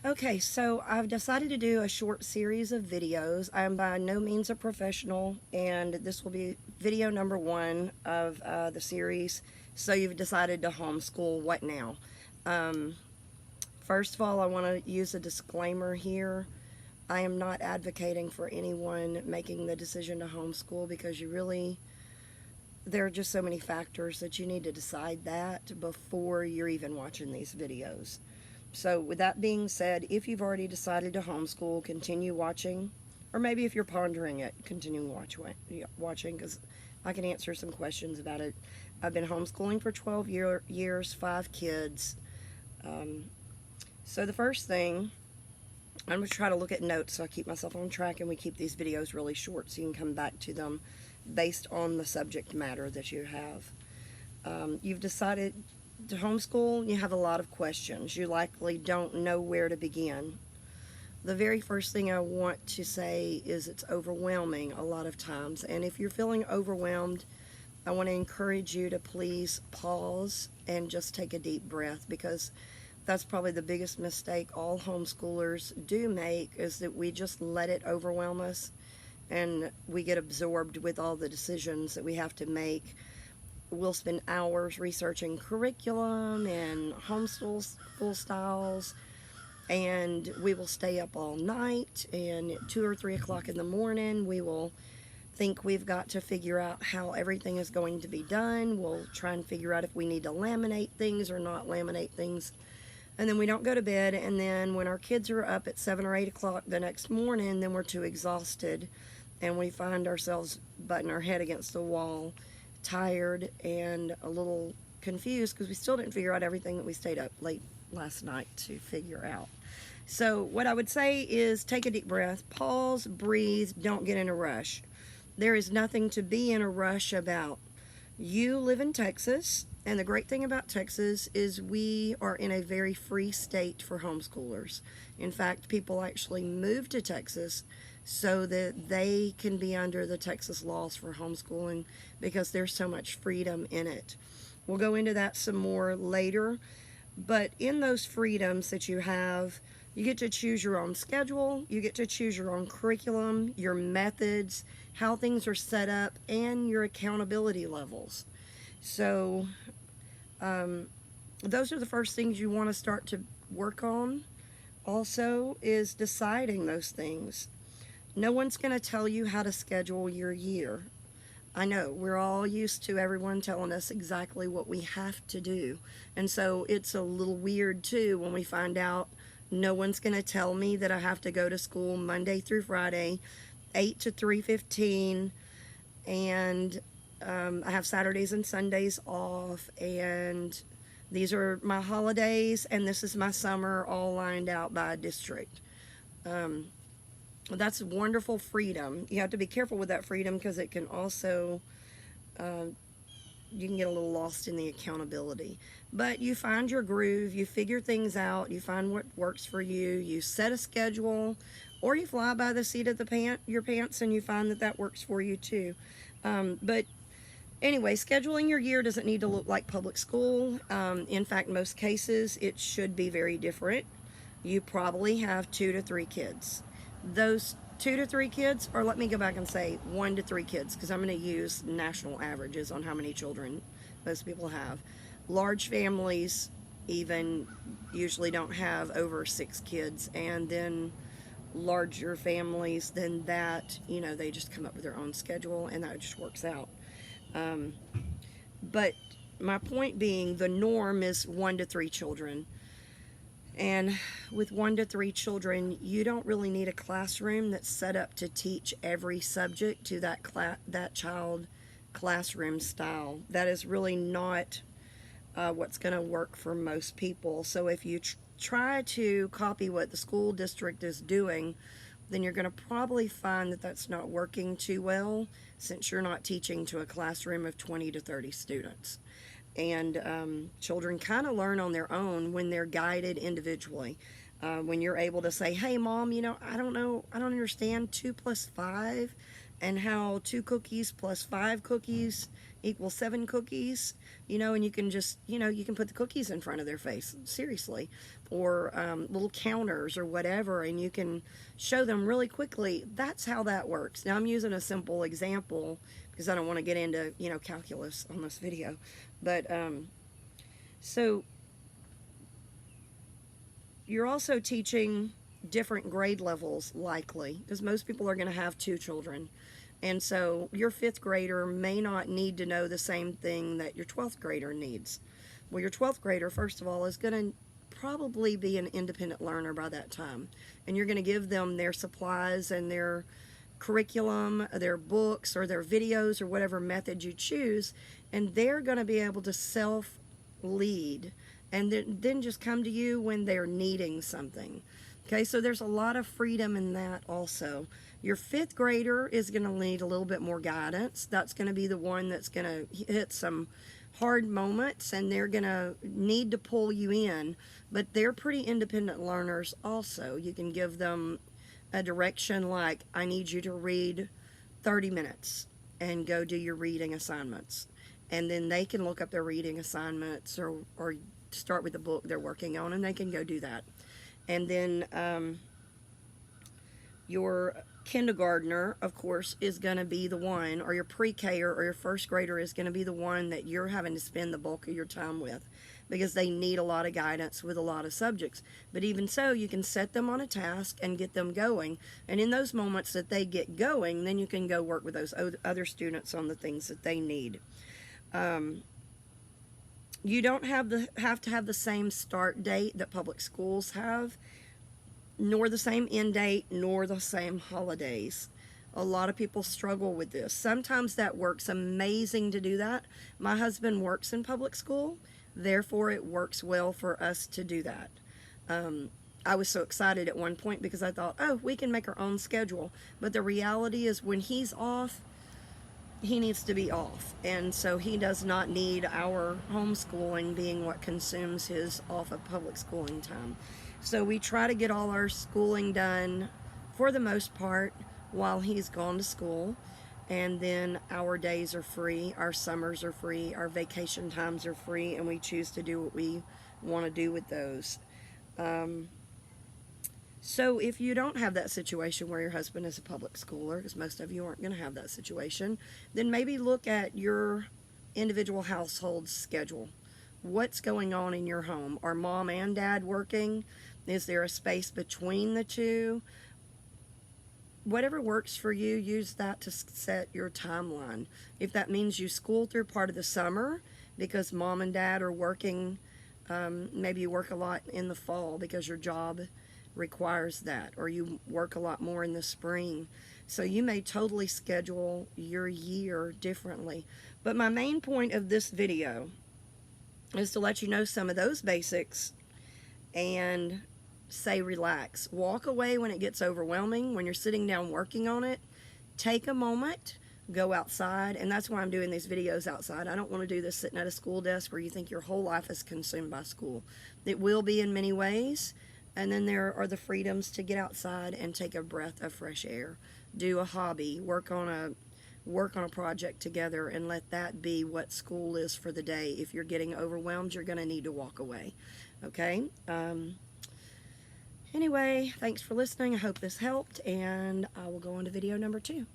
Okay, so I've decided to do a short series of videos. I'm by no means a professional, and this will be video number one of the series. So you've decided to homeschool. What now? Um, First of all, I want to use a disclaimer here. I am not advocating for anyone making the decision to homeschool because there are just so many factors that you need to decide that before you're even watching these videos. So, with that being said, if you've already decided to homeschool, continue watching. Or maybe if you're pondering it, continue watching because I can answer some questions about it. I've been homeschooling for 12 years, 5 kids. Um, so, the first thing, I'm going to try to look at notes so I keep myself on track and we keep these videos really short so you can come back to them based on the subject matter that you have. You've decided to homeschool, you have a lot of questions. You likely don't know where to begin. The very first thing I want to say is it's overwhelming a lot of times. And if you're feeling overwhelmed, I want to encourage you to please pause and just take a deep breath because that's probably the biggest mistake all homeschoolers do make is that we just let it overwhelm us and we get absorbed with all the decisions that we have to make. We'll spend hours researching curriculum and homeschool school styles, and we will stay up all night. And at 2 or 3 o'clock in the morning, we will think we've got to figure out how everything is going to be done. We'll try and figure out if we need to laminate things or not laminate things. And then we don't go to bed. And then when our kids are up at 7 or 8 o'clock the next morning, then we're too exhausted and we find ourselves butting our head against the wall, tired and a little confused because we still didn't figure out everything that we stayed up late last night to figure out. So, what I would say is take a deep breath, pause, breathe, don't get in a rush. There is nothing to be in a rush about. You live in Texas, and the great thing about Texas is we are in a very free state for homeschoolers. In fact, people actually move to Texas so that they can be under the Texas laws for homeschooling because there's so much freedom in it. We'll go into that some more later, but in those freedoms that you have, you get to choose your own schedule, you get to choose your own curriculum, your methods, how things are set up, and your accountability levels. So, those are the first things you want to start to work on. Also, is deciding those things. No one's going to tell you how to schedule your year. I know we're all used to everyone telling us exactly what we have to do. And so it's a little weird too when we find out no one's going to tell me that I have to go to school Monday through Friday, 8 to 3:15, and I have Saturdays and Sundays off, and these are my holidays, and this is my summer all lined out by district. Um, that's wonderful freedom. You have to be careful with that freedom because it can also, uh, you can get a little lost in the accountability. But you find your groove, you figure things out, you find what works for you, you set a schedule, or you fly by the seat of your pants and you find that that works for you too. But anyway, scheduling your year doesn't need to look like public school. In fact, most cases, it should be very different. You probably have 2 to 3 kids. Those 2 to 3 kids, or let me go back and say 1 to 3 kids, because I'm going to use national averages on how many children most people have. Large families even usually don't have over 6 kids, and then larger families than that, they just come up with their own schedule, and that just works out. Um, but my point being, the norm is 1 to 3 children. And with 1 to 3 children, you don't really need a classroom that's set up to teach every subject to that child classroom style. That is really not what's going to work for most people. So if you try to copy what the school district is doing, then you're going to probably find that that's not working too well since you're not teaching to a classroom of 20 to 30 students. And children kind of learn on their own when they're guided individually. When you're able to say, hey, Mom, I don't know, I don't understand 2 plus 5 and how 2 cookies plus 5 cookies equals 7 cookies, and you can just, you can put the cookies in front of their face, seriously, or little counters or whatever, and you can show them really quickly. That's how that works. Now, I'm using a simple example because I don't want to get into, calculus on this video, but so you're also teaching different grade levels, likely, because most people are going to have 2 children. And so your 5th grader may not need to know the same thing that your 12th grader needs. Well, your 12th grader, first of all, is going to probably be an independent learner by that time. And you're going to give them their supplies and their curriculum, their books, or their videos, or whatever method you choose, and they're going to be able to self-lead and then just come to you when they're needing something. Okay, so there's a lot of freedom in that also. Your 5th grader is going to need a little bit more guidance. That's going to be the one that's going to hit some hard moments, and they're going to need to pull you in, but they're pretty independent learners also. You can give them a direction like, I need you to read 30 minutes and go do your reading assignments. And then they can look up their reading assignments or start with the book they're working on, and they can go do that. And then your kindergartner, of course, is going to be the one, or your pre-K or your 1st grader is going to be the one that you're having to spend the bulk of your time with, because they need a lot of guidance with a lot of subjects. But even so, you can set them on a task and get them going. And in those moments that they get going, then you can go work with those other students on the things that they need. You don't have to have the same start date that public schools have, nor the same end date, nor the same holidays. A lot of people struggle with this. Sometimes that works amazing to do that. My husband works in public school, therefore it works well for us to do that. I was so excited at one point because I thought, oh, we can make our own schedule. But the reality is, when he's off, he needs to be off, and so he does not need our homeschooling being what consumes his off of public schooling time. So we try to get all our schooling done for the most part while he's gone to school, and then our days are free, our summers are free, our vacation times are free, and we choose to do what we want to do with those. So if you don't have that situation where your husband is a public schooler, because most of you aren't going to have that situation, then maybe look at your individual household schedule. What's going on in your home? Are mom and dad working? Is there a space between the two? Whatever works for you, use that to set your timeline. If that means you school through part of the summer because mom and dad are working, maybe you work a lot in the fall because your job requires that, or you work a lot more in the spring. So you may totally schedule your year differently. But my main point of this video is to let you know some of those basics and say relax. Walk away when it gets overwhelming. When you're sitting down working on it, take a moment, go outside, and that's why I'm doing these videos outside. I don't want to do this sitting at a school desk where you think your whole life is consumed by school. It will be in many ways. And then there are the freedoms to get outside and take a breath of fresh air, do a hobby, work on a project together, and let that be what school is for the day. If you're getting overwhelmed, you're going to need to walk away. Okay? Anyway, thanks for listening. I hope this helped, and I will go on to video number 2.